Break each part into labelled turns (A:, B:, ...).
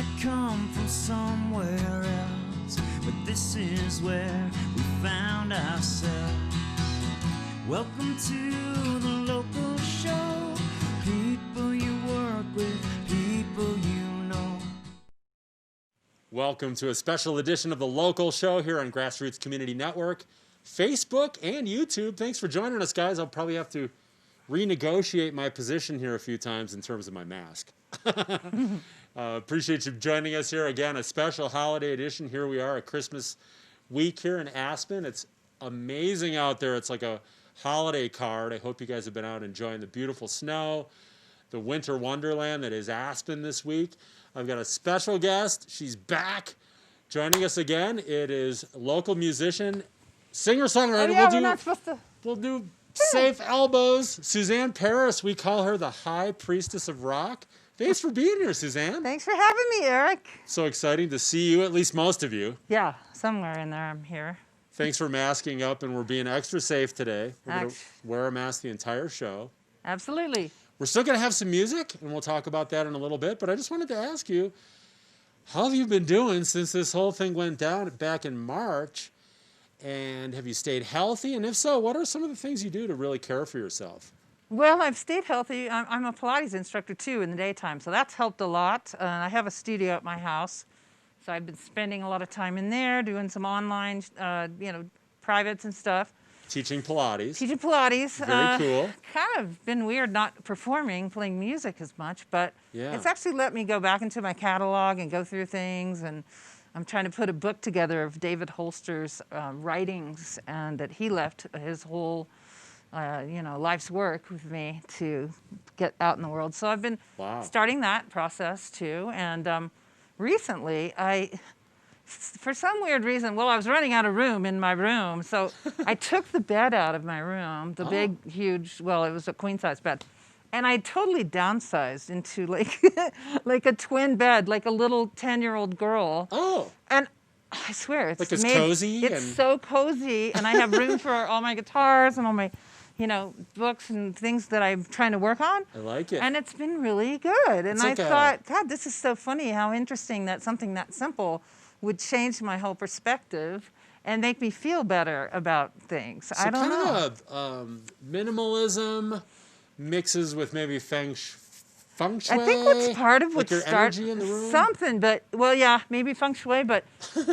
A: have come from somewhere else, but this is where we found ourselves. Welcome to the local show. People you work with, people you know.
B: Welcome to a special edition of the Local Show here on GrassRoots Community Network, Facebook, and YouTube. Thanks for joining us, guys. I'll probably have to renegotiate my position here a few times in terms of my mask. Appreciate you joining us here again, a special holiday edition. Here we are, a Christmas week here in Aspen. It's amazing out there. It's like a holiday card. I hope you guys have been out enjoying the beautiful snow, the winter wonderland that is Aspen this week. I've got a special guest. She's back joining us again. It is local musician, singer-songwriter.
C: Oh, yeah, we're not supposed to.
B: We'll do safe elbows. Suzzanne Paris, we call her the High Priestess of Rock. Thanks for being here, Suzzanne.
C: Thanks for having me, Erik.
B: So exciting to see you, at least most of you.
C: Yeah, somewhere in there I'm here.
B: Thanks for masking up, and we're being extra safe today. We're going to wear a mask the entire show.
C: Absolutely.
B: We're still going to have some music, and we'll talk about that in a little bit. But I just wanted to ask you, how have you been doing since this whole thing went down back in March? And have you stayed healthy? And if so, what are some of the things you do to really care for yourself?
C: Well, I've stayed healthy. I'm a Pilates instructor, too, in the daytime, so that's helped a lot. I have a studio at my house, so I've been spending a lot of time in there, doing some online, privates and stuff.
B: Teaching Pilates.
C: Teaching Pilates.
B: Very cool.
C: Kind of been weird not performing, playing music as much, but it's actually let me go back into my catalog and go through things. And I'm trying to put a book together of David Holster's writings, and that he left his whole, life's work with me to get out in the world. So I've been starting that process too. And recently, for some weird reason, I was running out of room in my room, so I took the bed out of my room, the big, huge, it was a queen-size bed, and I totally downsized into like a twin bed, like a little 10-year-old girl.
B: Oh.
C: And I swear, it's
B: cozy.
C: It's so cozy, and I have room for all my guitars and all my, books and things that I'm trying to work on.
B: I like it.
C: And it's been really good. And I thought, God, this is so funny how interesting that something that simple would change my whole perspective and make me feel better about things.
B: So
C: I don't know.
B: Kind of minimalism mixes with maybe feng shui.
C: I think what's part of what
B: started energy in the room?
C: Something, but maybe feng shui. But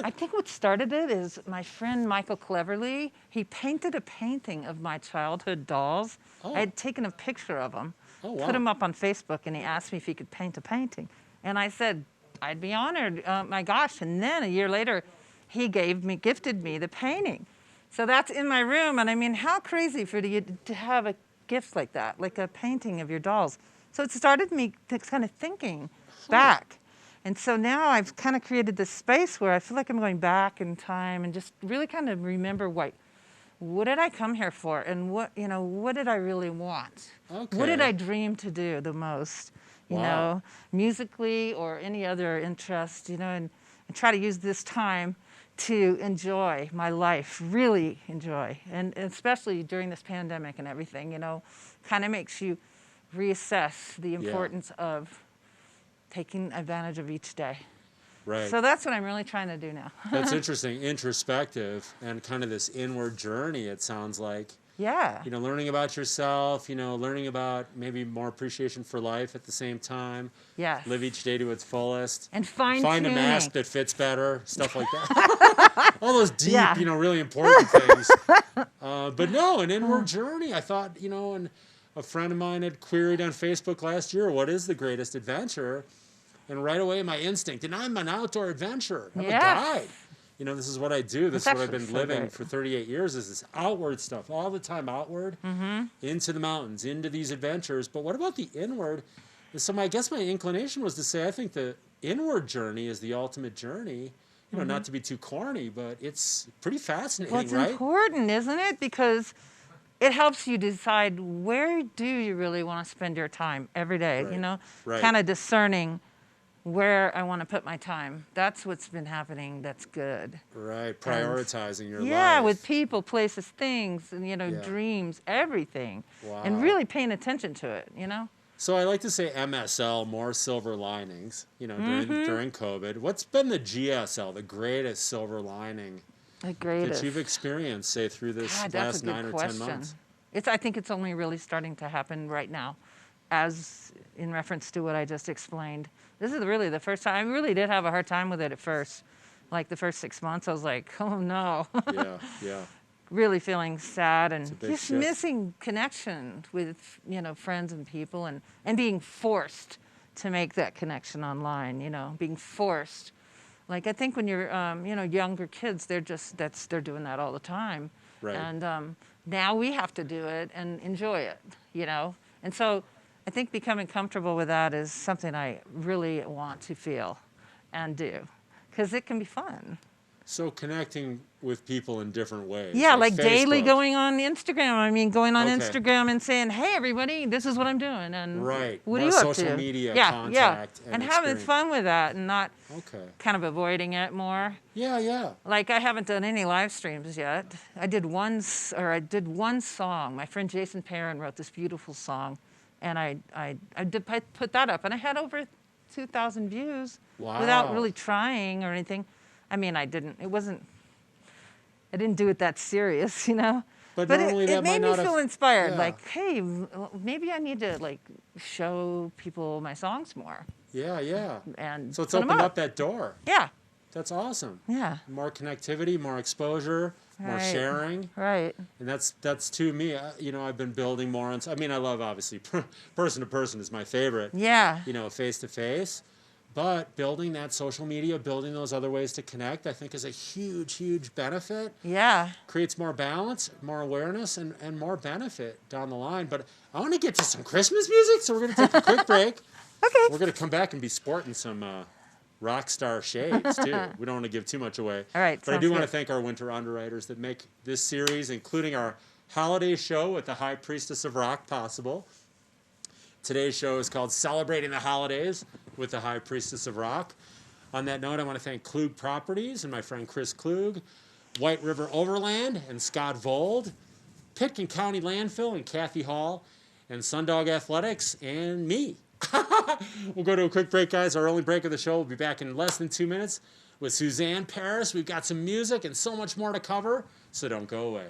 C: I think what started it is my friend Michael Cleverly. He painted a painting of my childhood dolls. I had taken a picture of them, put them up on Facebook, and he asked me if he could paint a painting, and I said, I'd be honored. My gosh. And then a year later, he gifted me the painting. So that's in my room. And I mean, how crazy for you to have a gift like that, like a painting of your dolls. So it started me kind of thinking back. And so now I've kind of created this space where I feel like I'm going back in time and just really kind of remember what did I come here for? And what did I really want?
B: Okay.
C: What did I dream to do the most? Musically or any other interest, and try to use this time to enjoy my life, really enjoy. And especially during this pandemic and everything, kind of makes you reassess the importance of taking advantage of each day.
B: Right.
C: So that's what I'm really trying to do now.
B: That's interesting, introspective, and kind of this inward journey, it sounds like.
C: Yeah.
B: Learning about yourself, learning about maybe more appreciation for life at the same time.
C: Yes.
B: Live each day to its fullest.
C: And
B: find a mask that fits better, stuff like that. All those deep, really important things. But no, an inward journey. I thought, and a friend of mine had queried on Facebook last year, what is the greatest adventure? And right away, my instinct, and I'm an outdoor adventurer. I'm a guide. This is what I do. This is what I've been living for 38 years, is this outward stuff, all the time outward, into the mountains, into these adventures. But what about the inward? And so I guess my inclination was to say, I think the inward journey is the ultimate journey. Not to be too corny, but it's pretty fascinating,
C: well, it's
B: right?
C: important, isn't it? Because it helps you decide where do you really want to spend your time every day, kind of discerning where I want to put my time. That's what's been happening. That's good.
B: Right. Prioritizing your life.
C: Yeah, with people, places, things, and, dreams, everything.
B: Wow.
C: And really paying attention to it,
B: So I like to say MSL, more silver linings, during COVID. What's been the GSL, the greatest silver lining that you've experienced, say, through this last 9 or 10 months?
C: I think it's only really starting to happen right now, as in reference to what I just explained. This is really the first time. I really did have a hard time with it at first. Like the first 6 months, I was like, oh no.
B: Yeah.
C: Really feeling sad and just
B: shift.
C: missing connection with, friends and people and being forced to make that connection online, being forced. Like I think when you're, younger kids, they're doing that all the time.
B: Right.
C: And now we have to do it and enjoy it, And so I think becoming comfortable with that is something I really want to feel and do, because it can be fun.
B: So connecting with people in different ways.
C: Yeah, like daily
B: Facebook.
C: going on Instagram. Going on Instagram and saying, hey, everybody, this is what I'm doing. And
B: right.
C: What
B: More
C: are you up to?
B: social media contact.
C: Yeah. And having fun with that and not kind of avoiding it more.
B: Yeah.
C: Like I haven't done any live streams yet. I did one song. My friend Jason Perrin wrote this beautiful song. And I put that up. And I had over 2,000 views without really trying or anything. I mean, I didn't do it that serious,
B: But
C: it made me feel inspired. Yeah. Like, hey, maybe I need to show people my songs more.
B: Yeah.
C: And
B: so it's opened up that door.
C: Yeah.
B: That's awesome.
C: Yeah.
B: More connectivity, more exposure, more sharing.
C: Right.
B: And that's to me, I've been building more on. I mean, I love obviously person to person is my favorite.
C: Yeah.
B: Face to face. But building that social media, building those other ways to connect, I think is a huge, huge benefit.
C: Yeah.
B: Creates more balance, more awareness, and more benefit down the line. But I want to get to some Christmas music, so we're going to take a quick break.
C: Okay.
B: We're going to come back and be sporting some rock star shades, too. We don't want to give too much away.
C: All right.
B: But I do want to thank our winter underwriters that make this series, including our holiday show with the High Priestess of Rock, possible. Today's show is called Celebrating the Holidays with the High Priestess of Rock. On that note, I want to thank Klug Properties and my friend Chris Klug, White River Overland and Scott Vold, Pitkin County Landfill and Kathy Hall, and Sundog Athletics and me. We'll go to a quick break, guys. Our only break of the show. We'll be back in less than 2 minutes with Suzzanne Paris. We've got some music and so much more to cover, so don't go away.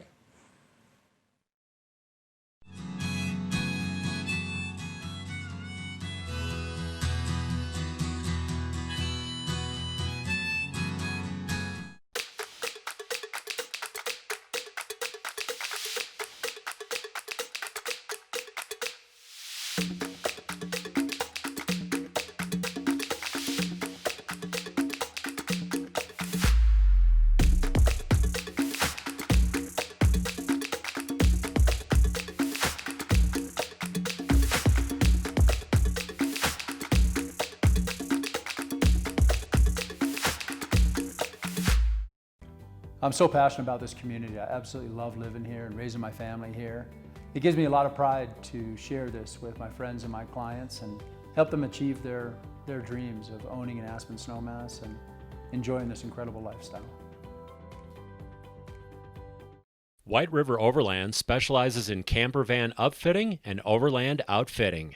D: I'm so passionate about this community. I absolutely love living here and raising my family here. It gives me a lot of pride to share this with my friends and my clients and help them achieve their dreams of owning an Aspen Snowmass and enjoying this incredible lifestyle.
E: White River Overland specializes in camper van upfitting and overland outfitting.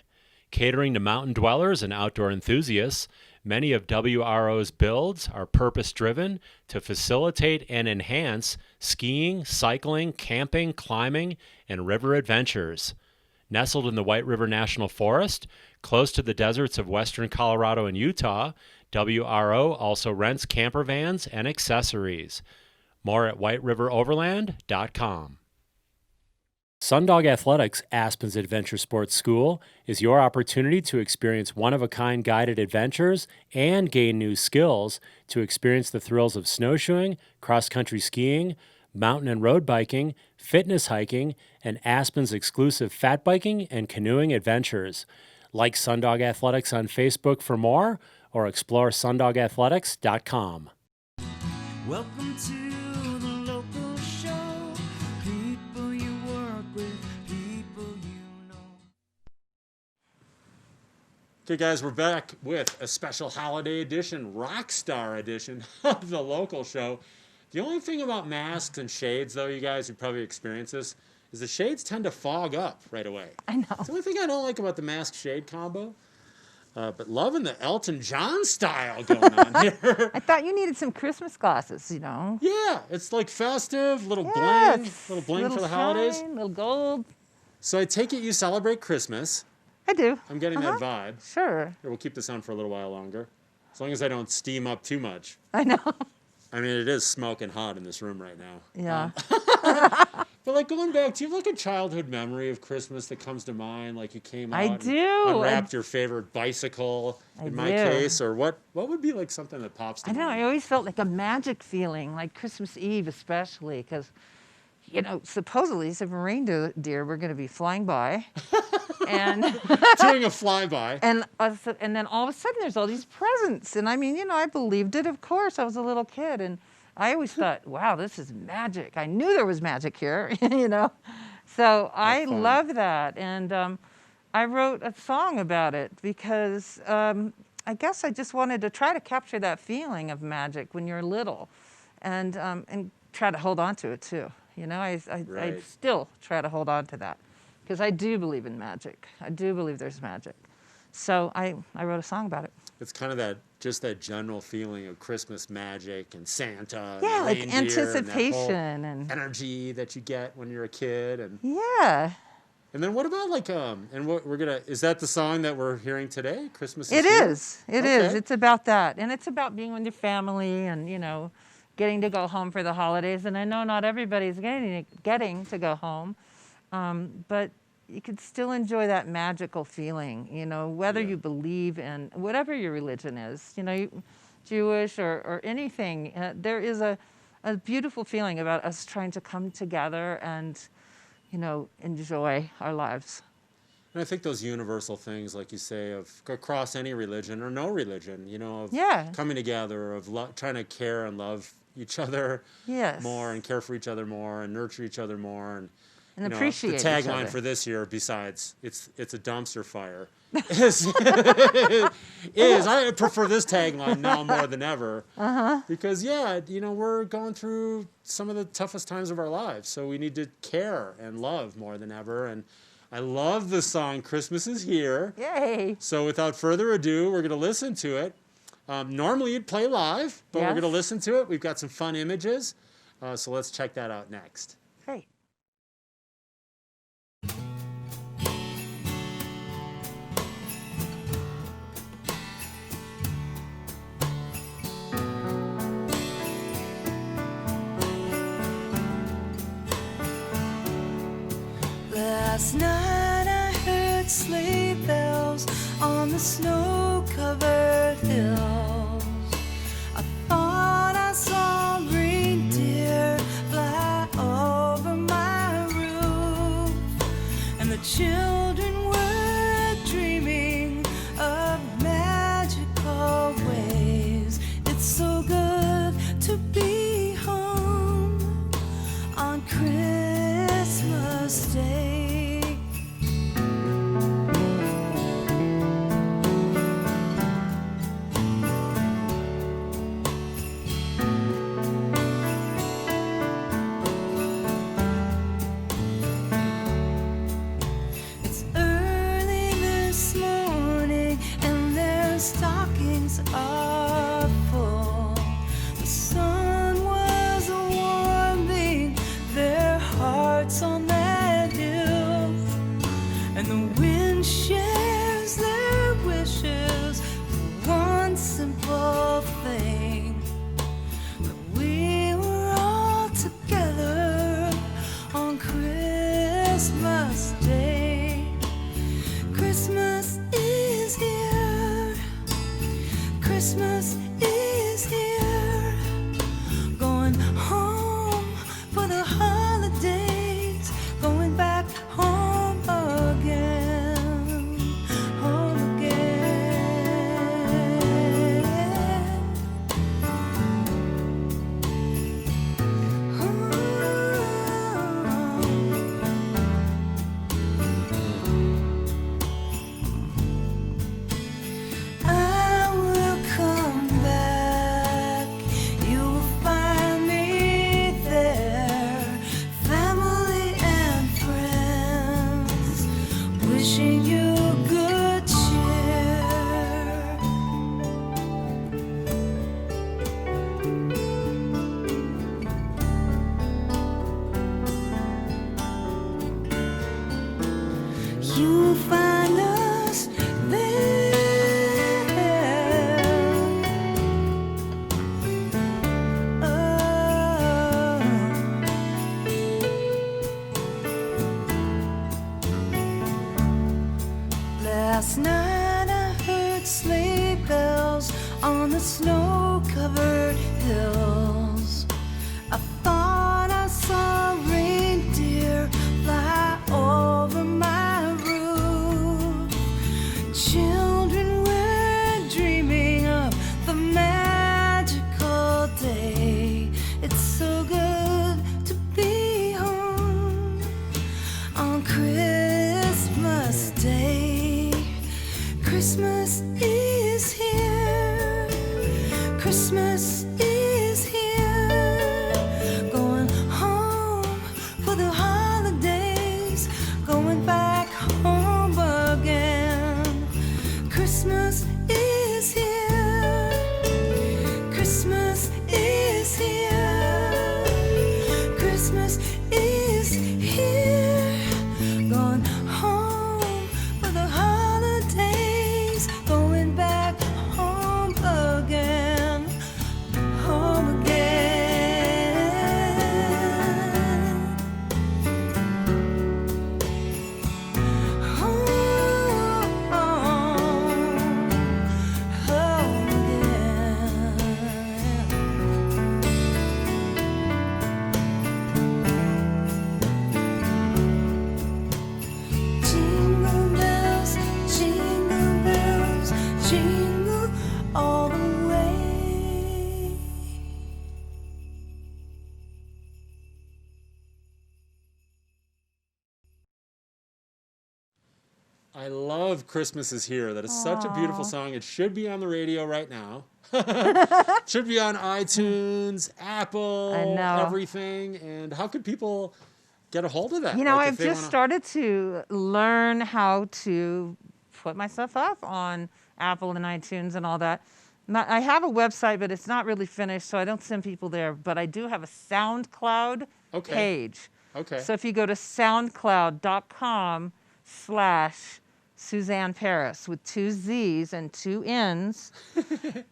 E: Catering to mountain dwellers and outdoor enthusiasts, many of WRO's builds are purpose-driven to facilitate and enhance skiing, cycling, camping, climbing, and river adventures. Nestled in the White River National Forest, close to the deserts of western Colorado and Utah, WRO also rents camper vans and accessories. More at whiteriveroverland.com. Sundog Athletics, Aspen's Adventure Sports School, is your opportunity to experience one-of-a-kind guided adventures and gain new skills to experience the thrills of snowshoeing, cross-country skiing, mountain and road biking, fitness hiking, and Aspen's exclusive fat biking and canoeing adventures. Like Sundog Athletics on Facebook for more, or explore sundogathletics.com.
A: Welcome to the local show. People you work with, people you know.
B: Okay, guys, we're back with a special holiday edition, Rockstar edition of the local show. The only thing about masks and shades, though, you guys, you probably experienced this, is the shades tend to fog up right away.
C: I know.
B: It's the only thing I don't like about the mask shade combo. But loving the Elton John style going on here.
C: I thought you needed some Christmas glasses, you know.
B: Yeah, it's like festive, little
C: Yes.
B: bling for the
C: Little
B: holidays.
C: shine, little gold.
B: So I take it you celebrate Christmas.
C: I do.
B: I'm getting that vibe.
C: Sure.
B: Here, we'll keep this on for a little while longer. As long as I don't steam up too much.
C: I know.
B: I mean, it is smoking hot in this room right now.
C: Yeah.
B: But like going back, do you have like a childhood memory of Christmas that comes to mind? Like you came out
C: I
B: and
C: do.
B: unwrapped your favorite bicycle, in my
C: do.
B: case, or what would be like something that pops to
C: I know.
B: mind?
C: I always felt like a magic feeling, like Christmas Eve especially, because, you know, supposedly some reindeer were going to be flying by. And
B: Doing a flyby.
C: and then all of a sudden there's all these presents. And I mean, you know, I believed it, of course. I was a little kid. And I always thought, wow, this is magic. I knew there was magic here, you know. So I
B: fun.
C: love that. And I wrote a song about it because I guess I just wanted to try to capture that feeling of magic when you're little and try to hold on to it too. You know, I
B: Right.
C: still try to hold on to that because I do believe in magic. I do believe there's magic. So I wrote a song about it.
B: It's kind of that general feeling of Christmas magic and Santa.
C: Yeah,
B: and
C: like
B: reindeer and that whole
C: anticipation and
B: energy that you get when you're a kid. And
C: yeah.
B: then what about like and what we're gonna is that the song that we're hearing today? Christmas is
C: It
B: Here?
C: is. It is.
B: Okay.
C: It's about that. And it's about being with your family and, you know, getting to go home for the holidays. And I know not everybody's getting to go home, but you could still enjoy that magical feeling, you know, whether
B: Yeah.
C: you believe in whatever your religion is, you know, Jewish or anything. There is a beautiful feeling about us trying to come together and, you know, enjoy our lives.
B: And I think those universal things, like you say, of across any religion or no religion, you know, of
C: Yeah.
B: coming together, of trying to care and love each other
C: Yes.
B: more and care for each other more and nurture each other more. And you know,
C: appreciate
B: the
C: each
B: tagline
C: other.
B: for this year, besides it's a dumpster fire, is I prefer this tagline now more than ever. Because yeah, you know, we're going through some of the toughest times of our lives, so we need to care and love more than ever. And I love the song "Christmas Is Here."
C: Yay.
B: So without further ado, we're going to listen to it. Normally you'd play live, but we're
C: Yes.
B: going to listen to it. We've got some fun images, so let's check that out next.
C: Great.
A: Last night I heard sleigh bells on the snow-covered hills. I thought I saw reindeer fly over my roof, and the children were dreaming of magical ways. It's so good to be home on Christmas Day. It's early this morning and their stockings are full. The sun was warming their hearts on that hill, and the wind shares their wishes for one simple thing: that we were all together on Christmas Day. Christmas is here. Christmas is here. Going home for the holidays. Going back home again. Home again. I will come back. the snow-covered hills. I thought I saw reindeer fly over my roof. Children were dreaming of the magical day. It's so good to be home on Christmas Day. Christmas is here. Christmas is here. Going home for the holidays. Going back home again. Christmas is here. Christmas is here. Christmas is here. Going home for the holidays. Going back home again. Home again. Home jingle bells, jingle all the way.
B: I love Christmas is Here. That is such a beautiful song. It should be on the radio right now. Should be on iTunes, Apple,
C: I know.
B: everything. And how could people get a hold of that?
C: You know,
B: Like, if
C: I've
B: they
C: just
B: wanna-
C: started to learn how to put my stuff up on Apple and iTunes and all that. I have a website, but it's not really finished, so I don't send people there. But I do have a SoundCloud
B: Okay.
C: page.
B: Okay.
C: So if you go to soundcloud.com/Suzzanne Paris with 2 Z's and 2 N's,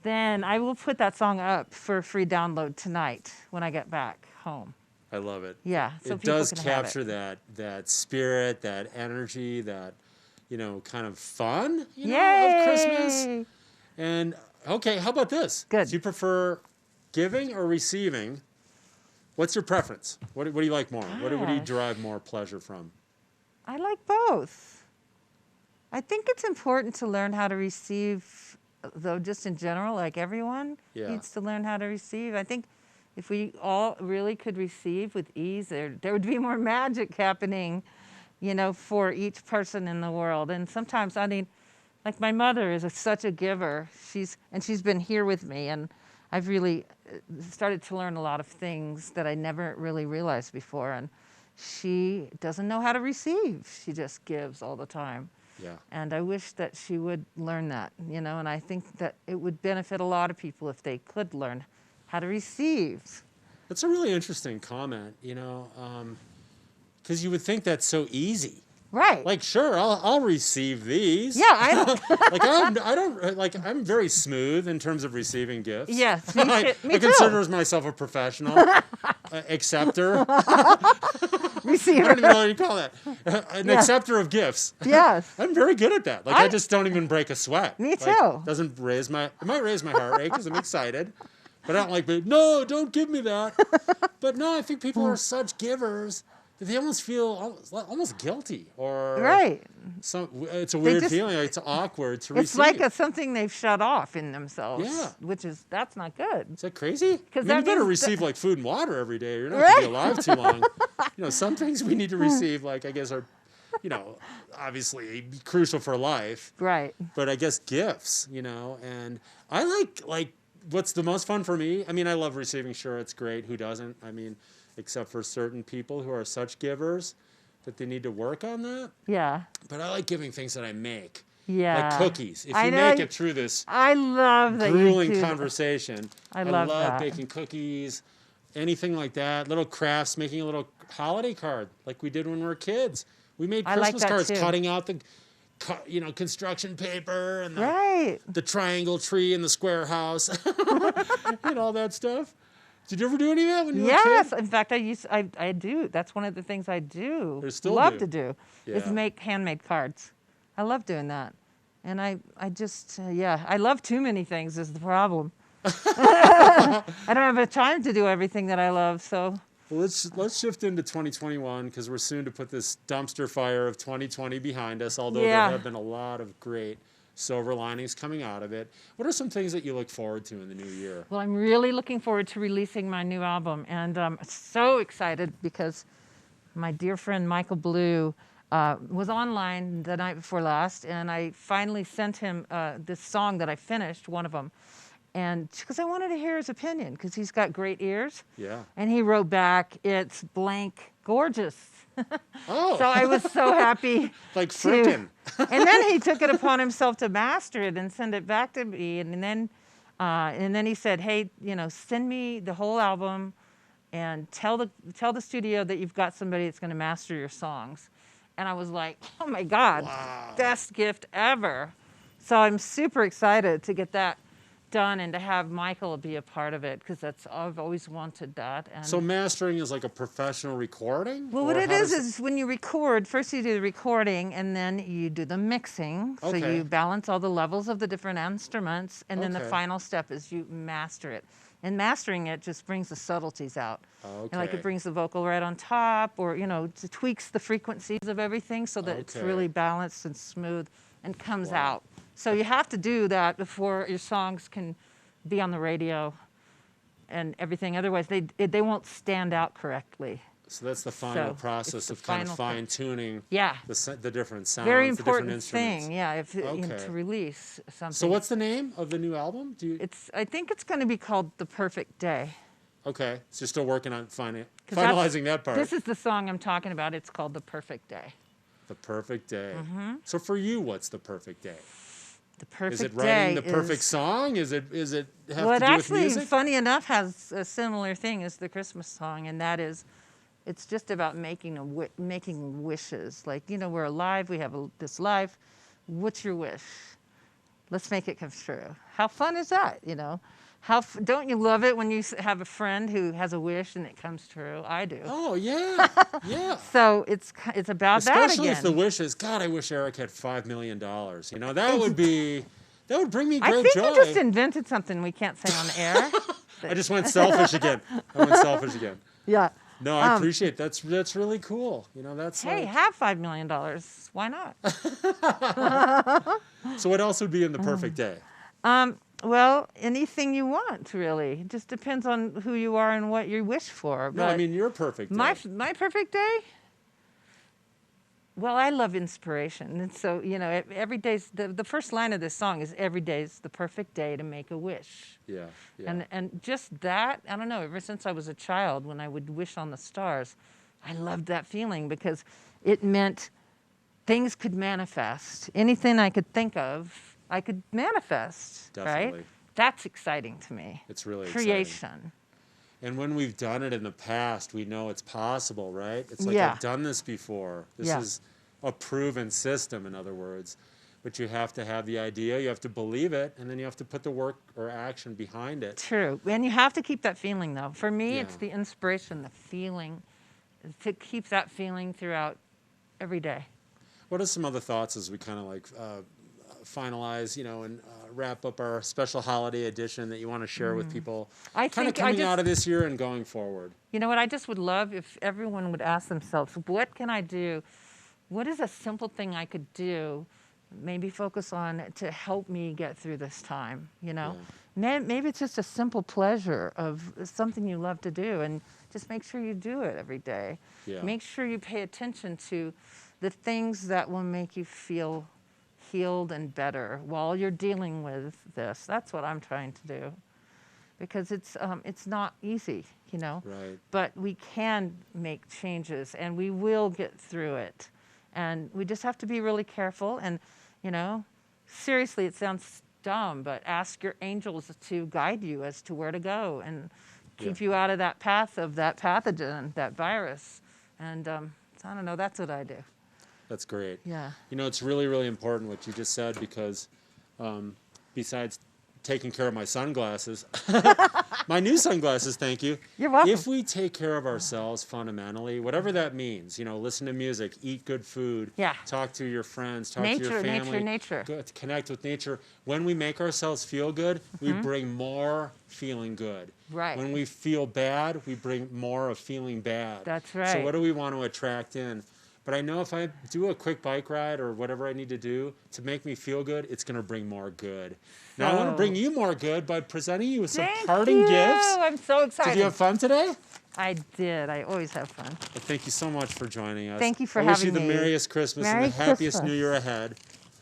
C: then I will put that song up for a free download tonight when I get back home.
B: I love it.
C: Yeah, so
B: It
C: people
B: does
C: can have
B: capture
C: it.
B: that spirit, that energy, that, kind of fun, of Christmas.
C: Yay!
B: And, okay, how about this?
C: Good.
B: Do you prefer giving or receiving? What's your preference? What do you like more? What do you
C: Gosh.
B: derive more pleasure from?
C: I like both. I think it's important to learn how to receive, though, just in general, like everyone
B: Yeah.
C: needs to learn how to receive. I think if we all really could receive with ease, there would be more magic happening, for each person in the world. And sometimes, like my mother is such a giver. She's been here with me, and I've really started to learn a lot of things that I never really realized before. And she doesn't know how to receive. She just gives all the time.
B: Yeah.
C: And I wish that she would learn that, and I think that it would benefit a lot of people if they could learn how to receive.
B: That's a really interesting comment, because you would think that's so easy.
C: Right.
B: Like, sure, I'll receive these.
C: Yeah, I don't.
B: I'm very smooth in terms of receiving gifts.
C: Yes, me
B: I
C: too.
B: consider myself a professional acceptor.
C: Receiver.
B: I don't even know what you call that. An
C: Yeah.
B: acceptor of gifts.
C: Yes.
B: I'm very good at that. Like, I just don't even break a sweat.
C: Me
B: Like,
C: too.
B: It might raise my heart rate because I'm excited. But I don't like, no, don't give me that. But no, I think people are such givers that they almost feel almost guilty. Or
C: Right.
B: it's a weird feeling. Like, it's awkward to receive.
C: It's like something they've shut off in themselves.
B: Yeah.
C: That's not good.
B: Is that crazy?
C: 'Cause
B: You
C: that
B: better
C: means
B: receive like food and water every day. You're not going to be alive too long. Some things we need to receive, like I guess are, obviously crucial for life.
C: Right.
B: But I guess gifts, and I like what's the most fun for me. I mean, I love receiving. Sure, it's great. Who doesn't? I mean, except for certain people who are such givers that they need to work on that.
C: Yeah.
B: But I like giving things that I make.
C: Yeah.
B: Like cookies. If
C: I
B: you
C: know
B: make it through this
C: I love that
B: grueling
C: you do.
B: conversation,
C: I love that.
B: baking cookies, anything like that. Little crafts, making a little holiday card like we did when we were kids. We made
C: I like
B: Christmas
C: that
B: cards,
C: too.
B: cutting out the construction paper and
C: Right.
B: the triangle tree and the square house and all that stuff. Did you ever do any of that when you were a
C: Yes,
B: kid?
C: in fact, I do. That's one of the things I do.
B: Or still
C: love
B: do.
C: to do is
B: Yeah.
C: make handmade cards. I love doing that. And I just, I love too many things is the problem. I don't have the time to do everything that I love, so.
B: Well, let's shift into 2021 because we're soon to put this dumpster fire of 2020 behind us, although there have been a lot of great silver linings coming out of it. What are some things that you look forward to in the new year?
C: Well, I'm really looking forward to releasing my new album, and I'm so excited because my dear friend Michael Blue was online the night before last, and I finally sent him this song that I finished, one of them, and because I wanted to hear his opinion, because he's got great ears.
B: Yeah.
C: And he wrote back, "It's blank gorgeous."
B: Oh.
C: So I was so happy.
B: Like frickin'.
C: And then he took it upon himself to master it and send it back to me, and then he said, "Hey, send me the whole album, and tell the studio that you've got somebody that's going to master your songs." And I was like, "Oh my God,
B: Wow.
C: best gift ever!" So I'm super excited to get that done and to have Michael be a part of it, because I've always wanted that. And
B: So mastering is like a professional recording?
C: well, what it is when you record, first you do the recording and then you do the mixing. So
B: Okay.
C: you balance all the levels of the different instruments, and then the
B: Okay.
C: final step is you master it. And mastering it just brings the subtleties out. And like
B: Okay.
C: it brings the vocal right on top, or it tweaks the frequencies of everything so that it's
B: Okay.
C: really balanced and smooth and comes
B: Wow.
C: out. So you have to do that before your songs can be on the radio and everything. Otherwise, they won't stand out correctly.
B: So that's the final
C: So,
B: process
C: it's the
B: of kind of
C: final thing.
B: fine-tuning
C: Yeah.
B: the different sounds,
C: Very
B: the different
C: important
B: instruments.
C: thing, yeah,
B: Okay.
C: to release something.
B: So what's the name of the new album?
C: I think it's going to be called The Perfect Day.
B: Okay, so you're still working on
C: 'Cause
B: finalizing that part.
C: This is the song I'm talking about. It's called The Perfect Day.
B: The perfect day.
C: Mm-hmm.
B: So for you, what's the perfect day?
C: The Perfect
B: Is it
C: Day
B: writing the perfect song? Is it have
C: Well, it
B: to do with
C: actually,
B: music?
C: funny enough, has a similar thing as the Christmas song, and that is, it's just about making wishes. Like, we're alive, we have this life. What's your wish? Let's make it come true. How fun is that? Don't you love it when you have a friend who has a wish and it comes true? I do.
B: Oh yeah, yeah.
C: So it's about that
B: Especially
C: again.
B: if the wish is, God, I wish Erik had $5 million. That would bring me
C: I
B: great
C: think
B: joy.
C: you just invented something we can't say on the air.
B: I just went selfish again.
C: Yeah.
B: No, I appreciate that's really cool. That's
C: Hey, have $5 million. Why not?
B: So what else would be in the perfect day?
C: Well, anything you want, really. It just depends on who you are and what you wish for.
B: No, I
C: But
B: mean your perfect day.
C: my perfect day? Well, I love inspiration. And so, every day's, the first line of this song is, "Every day's the perfect day to make a wish."
B: Yeah, yeah.
C: And just that, I don't know, ever since I was a child, when I would wish on the stars, I loved that feeling because it meant things could manifest. Anything I could think of, I could manifest,
B: Definitely.
C: right? That's exciting to me.
B: It's really
C: Creation.
B: exciting. And when we've done it in the past, we know it's possible, right? It's like,
C: Yeah.
B: I've done this before. This
C: Yeah.
B: is a proven system, in other words. But you have to have the idea, you have to believe it, and then you have to put the work or action behind it.
C: True. And you have to keep that feeling, though. For me, it's
B: Yeah.
C: the inspiration, the feeling, to keep that feeling throughout every day.
B: What are some other thoughts as we kind of finalize, and wrap up our special holiday edition that you want to share with people?
C: I
B: Kind of
C: think
B: coming out of this year and going forward.
C: You know what? I just would love if everyone would ask themselves, what can I do? What is a simple thing I could do? Maybe focus on to help me get through this time, Maybe it's just a simple pleasure of something you love to do, and just make sure you do it every day.
B: Yeah.
C: Make sure you pay attention to the things that will make you feel healed and better while you're dealing with this. That's what I'm trying to do, because it's not easy,
B: Right.
C: but we can make changes and we will get through it. And we just have to be really careful. And, seriously, it sounds dumb, but ask your angels to guide you as to where to go and keep you out of that path of that pathogen, that virus. And so I don't know, that's what I do.
B: That's great.
C: Yeah.
B: It's really, really important what you just said, because besides taking care of my sunglasses. My new sunglasses, thank you.
C: You're welcome.
B: If we take care of ourselves fundamentally, whatever that means, listen to music, eat good food, talk to your friends, talk to your family.
C: Nature.
B: Connect with nature. When we make ourselves feel good, we bring more feeling good.
C: Right.
B: When we feel bad, we bring more of feeling bad.
C: That's right.
B: So what do we want to attract in? But I know if I do a quick bike ride or whatever I need to do to make me feel good, it's going to bring more good. Now, I want to bring you more good by presenting you with some parting gifts.
C: I'm so excited.
B: Did you have fun today?
C: I did. I always have fun.
B: Well, thank you so much for joining us.
C: Thank you for
B: having me. I wish you the
C: me.
B: merriest Christmas
C: Merry
B: and the happiest
C: Christmas.
B: New Year ahead.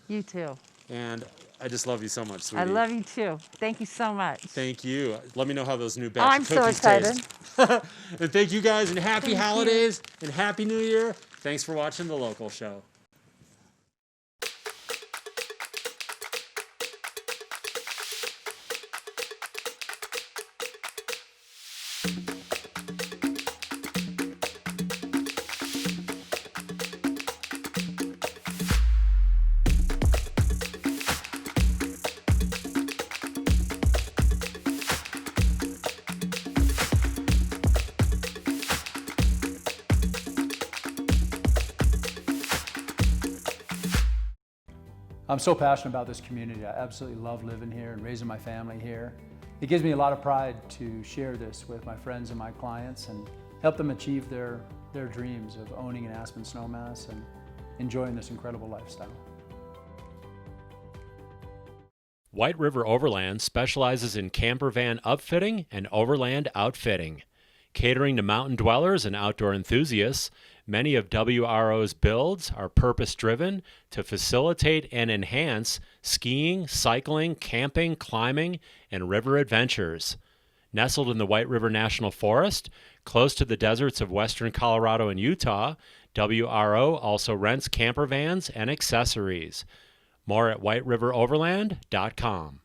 C: You too.
B: And I just love you so much, sweetie.
C: I love you too. Thank you so much.
B: Thank you. Let me know how those new batch of
C: I'm
B: cookies
C: so excited.
B: taste. And thank you guys, and happy holidays and happy New Year. Thanks for watching The Local Show.
D: I'm so passionate about this community. I absolutely love living here and raising my family here. It gives me a lot of pride to share this with my friends and my clients and help them achieve their dreams of owning an Aspen snowmass and enjoying this incredible lifestyle.
E: White River Overland specializes in camper van upfitting and overland outfitting. Catering to mountain dwellers and outdoor enthusiasts, many of WRO's builds are purpose-driven to facilitate and enhance skiing, cycling, camping, climbing, and river adventures. Nestled in the White River National Forest, close to the deserts of western Colorado and Utah, WRO also rents camper vans and accessories. More at whiteriveroverland.com.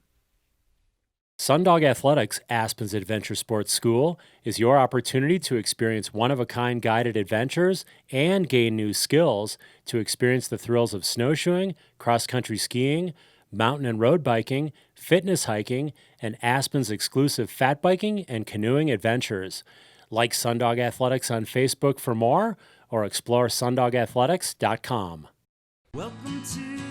E: Sundog Athletics Aspen's Adventure Sports School is your opportunity to experience one-of-a-kind guided adventures and gain new skills to experience the thrills of snowshoeing, cross-country skiing, mountain and road biking, fitness hiking, and Aspen's exclusive fat biking and canoeing adventures. Like Sundog Athletics on Facebook for more, or explore sundogathletics.com.
A: Welcome to